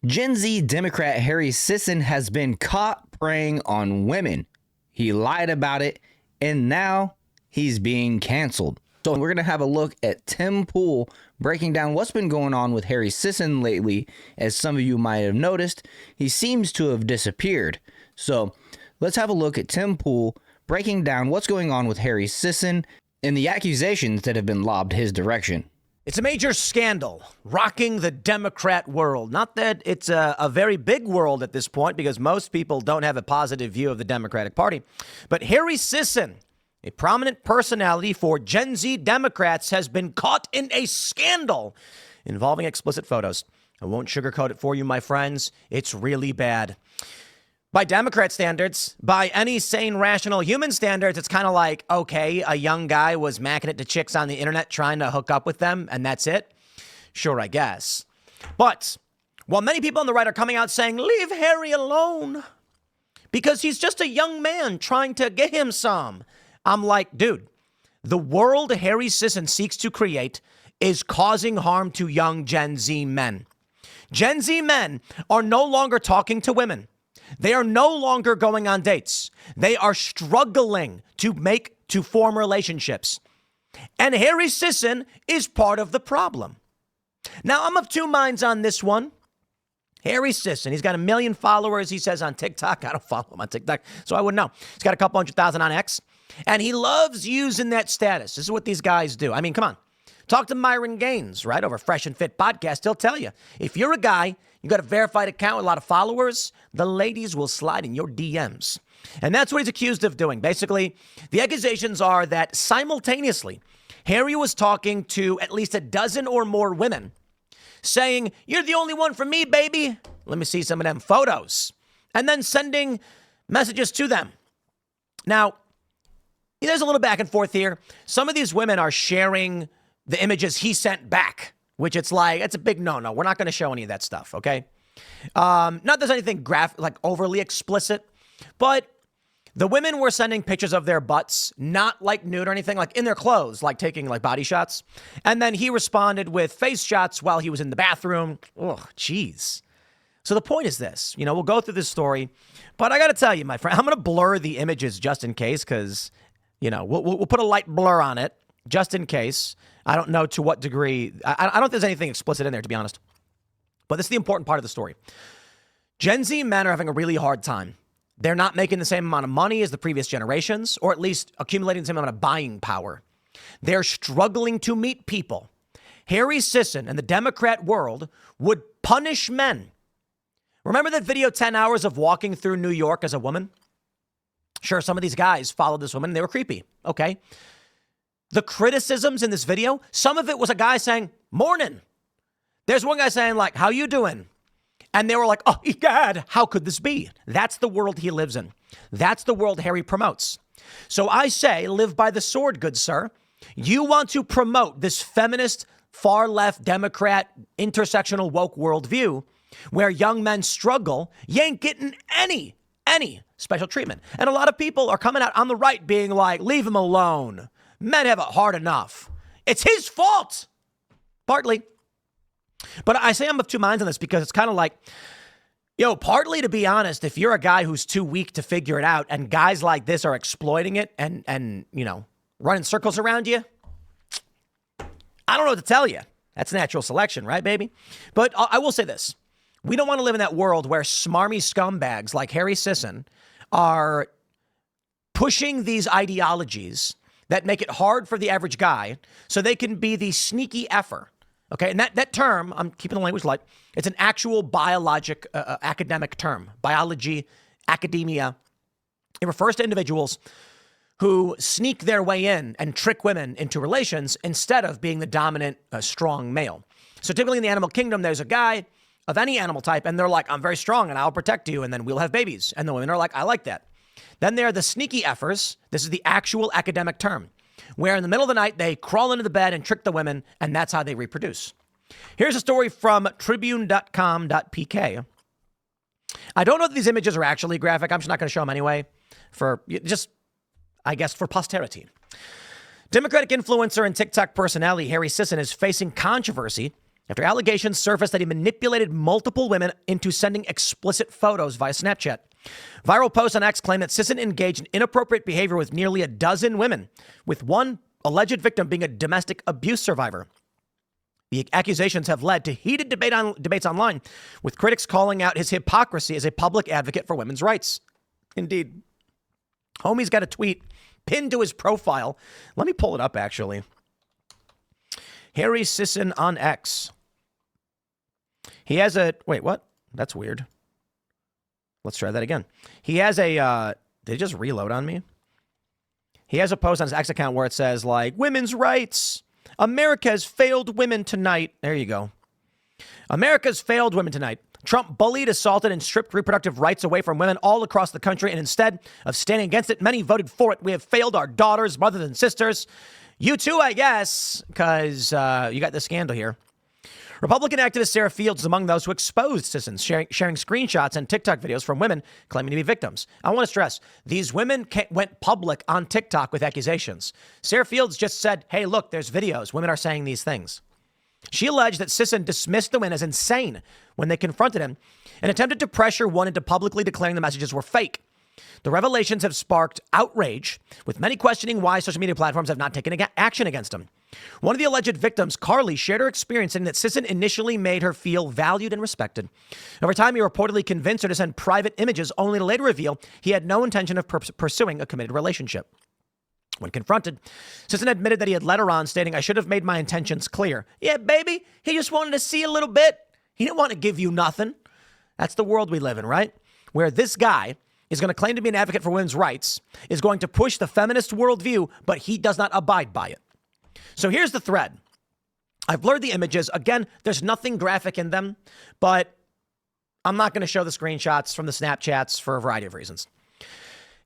Gen Z Democrat Harry Sisson has been caught preying on women. He lied about it, and now he's being canceled. So we're going to have a look at Tim Pool breaking down what's been going on with Harry Sisson lately. As some of you might have noticed, he seems to have disappeared. So let's have a look at Tim Pool breaking down what's going on with Harry Sisson and the accusations that have been lobbed his direction. It's a major scandal rocking the Democrat world. Not that it's a very big world at this point, because most people don't have a positive view of the Democratic Party. But Harry Sisson, a prominent personality for Gen Z Democrats, has been caught in a scandal involving explicit photos. I won't sugarcoat it for you, my friends. It's really bad. By Democrat standards, by any sane, rational human standards, it's kind of like, okay, a young guy was macking it to chicks on the internet trying to hook up with them, and that's it? Sure, I guess. But while many people on the right are coming out saying, leave Harry alone, because he's just a young man trying to get him some, I'm like, dude, the world Harry Sisson seeks to create is causing harm to young Gen Z men. Gen Z men are no longer talking to women. They are no longer going on dates. They are struggling to form relationships. And Harry Sisson is part of the problem. Now, I'm of two minds on this one. Harry Sisson, he's got 1 million followers, he says, on TikTok. I don't follow him on TikTok, so I wouldn't know. He's got a couple 100,000 on X. And he loves using that status. This is what these guys do. I mean, come on. Talk to Myron Gaines, right, over Fresh and Fit podcast. He'll tell you, if you're a guy, you got a verified account with a lot of followers, the ladies will slide in your DMs. And that's what he's accused of doing. Basically, the accusations are that simultaneously, Harry was talking to at least a dozen or more women, saying, you're the only one for me, baby. Let me see some of them photos. And then sending messages to them. Now, there's a little back and forth here. Some of these women are sharing the images he sent back, which it's a big no-no. We're not going to show any of that stuff, okay? Not that there's anything like overly explicit, but the women were sending pictures of their butts, not like nude or anything, like in their clothes, like taking like body shots. And then he responded with face shots while he was in the bathroom. Oh, jeez. So the point is this, we'll go through this story, but I got to tell you, my friend, I'm going to blur the images just in case, because, we'll put a light blur on it just in case. I don't know to what degree. I don't think there's anything explicit in there, to be honest. But this is the important part of the story. Gen Z men are having a really hard time. They're not making the same amount of money as the previous generations, or at least accumulating the same amount of buying power. They're struggling to meet people. Harry Sisson and the Democrat world would punish men. Remember that video, 10 hours of walking through New York as a woman? Sure, some of these guys followed this woman and they were creepy. Okay. The criticisms in this video, some of it was a guy saying, morning. There's one guy saying, like, how you doing? And they were like, oh, God, how could this be? That's the world he lives in. That's the world Harry promotes. So I say, live by the sword, good sir. You want to promote this feminist, far-left, Democrat, intersectional woke worldview where young men struggle, you ain't getting any special treatment. And a lot of people are coming out on the right being like, leave him alone. Men have it hard enough. It's his fault. Partly. But I say I'm of two minds on this because it's kind of like, partly, to be honest, if you're a guy who's too weak to figure it out and guys like this are exploiting it and running circles around you, I don't know what to tell you. That's natural selection, right, baby? But I will say this. We don't want to live in that world where smarmy scumbags like Harry Sisson are pushing these ideologies that make it hard for the average guy so they can be the sneaky effer. Okay, and that term, I'm keeping the language light, it's an actual biologic, academic term. Biology, academia. It refers to individuals who sneak their way in and trick women into relations instead of being the dominant, strong male. So typically in the animal kingdom, there's a guy of any animal type, and they're like, I'm very strong, and I'll protect you, and then we'll have babies. And the women are like, I like that. Then there are the sneaky effers. This is the actual academic term, where in the middle of the night, they crawl into the bed and trick the women, and that's how they reproduce. Here's a story from tribune.com.pk. I don't know if these images are actually graphic. I'm just not going to show them anyway, for posterity. Democratic influencer and TikTok personality Harry Sisson is facing controversy after allegations surfaced that he manipulated multiple women into sending explicit photos via Snapchat. Viral posts on X claim that Sisson engaged in inappropriate behavior with nearly a dozen women, with one alleged victim being a domestic abuse survivor. The accusations have led to heated debates online, with critics calling out his hypocrisy as a public advocate for women's rights. Indeed. Homie's got a tweet pinned to his profile. Let me pull it up, actually. Harry Sisson on X. He has a... Wait, what? That's weird. Let's try that again. He has a... Did it just reload on me? He has a post on his X account where it says, like, women's rights. America has failed women tonight. There you go. America's failed women tonight. Trump bullied, assaulted, and stripped reproductive rights away from women all across the country. And instead of standing against it, many voted for it. We have failed our daughters, mothers, and sisters. You too, I guess, because you got the scandal here. Republican activist Sarah Fields is among those who exposed Sisson, sharing screenshots and TikTok videos from women claiming to be victims. I want to stress, these women went public on TikTok with accusations. Sarah Fields just said, hey, look, there's videos. Women are saying these things. She alleged that Sisson dismissed the women as insane when they confronted him and attempted to pressure one into publicly declaring the messages were fake. The revelations have sparked outrage, with many questioning why social media platforms have not taken action against him. One of the alleged victims, Carly, shared her experience saying that Sisson initially made her feel valued and respected. Over time, he reportedly convinced her to send private images, only to later reveal he had no intention of pursuing a committed relationship. When confronted, Sisson admitted that he had led her on, stating, I should have made my intentions clear. Yeah, baby, he just wanted to see a little bit. He didn't want to give you nothing. That's the world we live in, right? Where this guy is going to claim to be an advocate for women's rights, is going to push the feminist worldview, but he does not abide by it. So here's the thread. I've blurred the images. Again, there's nothing graphic in them, but I'm not going to show the screenshots from the Snapchats for a variety of reasons.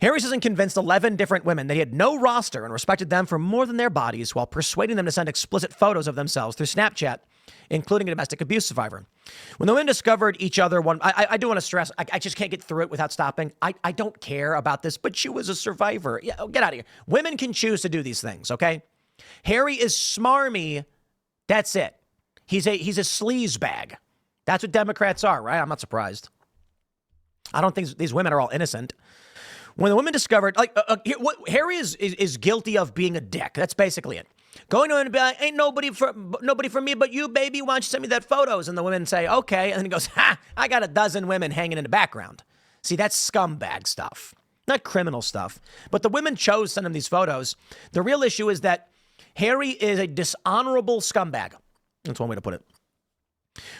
Harry Sisson convinced 11 different women that he had no roster and respected them for more than their bodies while persuading them to send explicit photos of themselves through Snapchat, including a domestic abuse survivor. When the women discovered each other, I do want to stress, I just can't get through it without stopping. I don't care about this, but she was a survivor. Yeah, get out of here. Women can choose to do these things, okay? Harry is smarmy. That's it. He's a sleaze bag. That's what Democrats are, right? I'm not surprised. I don't think these women are all innocent. When the women discovered, Harry is guilty of being a dick. That's basically it. Going to him and be like, ain't nobody for me but you, baby. Why don't you send me that photos? And the women say, okay. And then he goes, I got a dozen women hanging in the background. See, that's scumbag stuff, not criminal stuff. But the women chose to send him these photos. The real issue is that Harry is a dishonorable scumbag. That's one way to put it.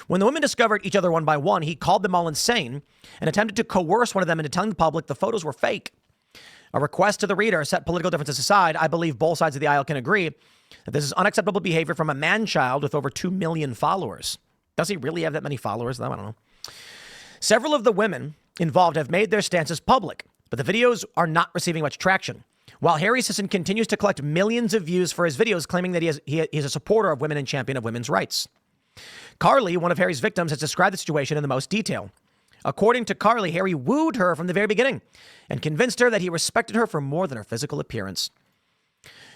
When the women discovered each other one by one, he called them all insane and attempted to coerce one of them into telling the public the photos were fake. A request to the reader, set political differences aside, I believe both sides of the aisle can agree that this is unacceptable behavior from a man-child with over 2 million followers. Does he really have that many followers, though? I don't know. Several of the women involved have made their stances public, but the videos are not receiving much traction. While Harry Sisson continues to collect millions of views for his videos, claiming that he is a supporter of women and champion of women's rights. Carly, one of Harry's victims, has described the situation in the most detail. According to Carly, Harry wooed her from the very beginning and convinced her that he respected her for more than her physical appearance.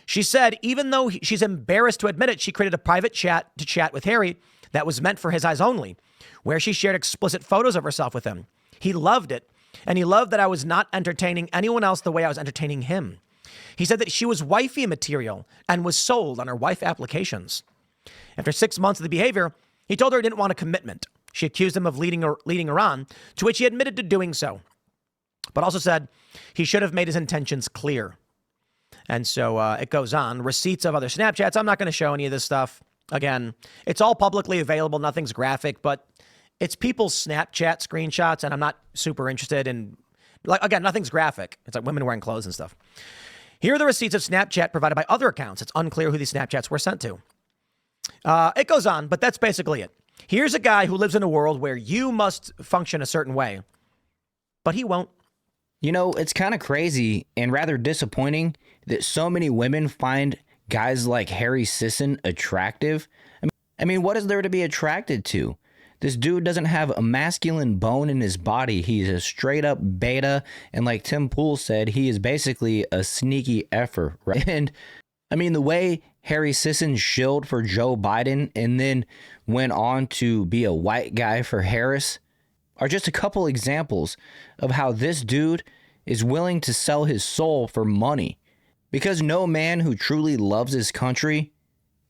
She said, even though she's embarrassed to admit it, she created a private chat to chat with Harry that was meant for his eyes only, where she shared explicit photos of herself with him. He loved it, and he loved that I was not entertaining anyone else the way I was entertaining him. He said that she was wifey material and was sold on her wife applications. After 6 months of the behavior, he told her he didn't want a commitment. She accused him of leading her on, to which he admitted to doing so, but also said he should have made his intentions clear. And so it goes on. Receipts of other Snapchats. I'm not going to show any of this stuff. Again, it's all publicly available. Nothing's graphic, but it's people's Snapchat screenshots, and I'm not super interested in, again, nothing's graphic. It's like women wearing clothes and stuff. Here are the receipts of Snapchat provided by other accounts. It's unclear who these Snapchats were sent to. It goes on, but that's basically it. Here's a guy who lives in a world where you must function a certain way, but he won't. You know, it's kind of crazy and rather disappointing that so many women find guys like Harry Sisson attractive. I mean, what is there to be attracted to? This dude doesn't have a masculine bone in his body. He's a straight up beta. And like Tim Pool said, he is basically a sneaky effer, right? And I mean, the way Harry Sisson shilled for Joe Biden and then went on to be a white guy for Harris are just a couple examples of how this dude is willing to sell his soul for money, because no man who truly loves his country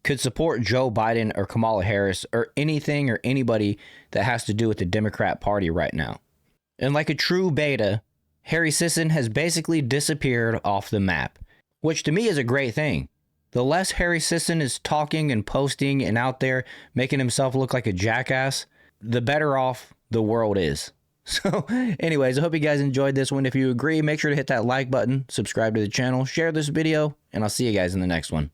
could support Joe Biden or Kamala Harris or anything or anybody that has to do with the Democrat Party right now. And like a true beta, Harry Sisson has basically disappeared off the map, which to me is a great thing. The less Harry Sisson is talking and posting and out there making himself look like a jackass, the better off the world is. So anyways, I hope you guys enjoyed this one. If you agree, make sure to hit that like button, subscribe to the channel, share this video, and I'll see you guys in the next one.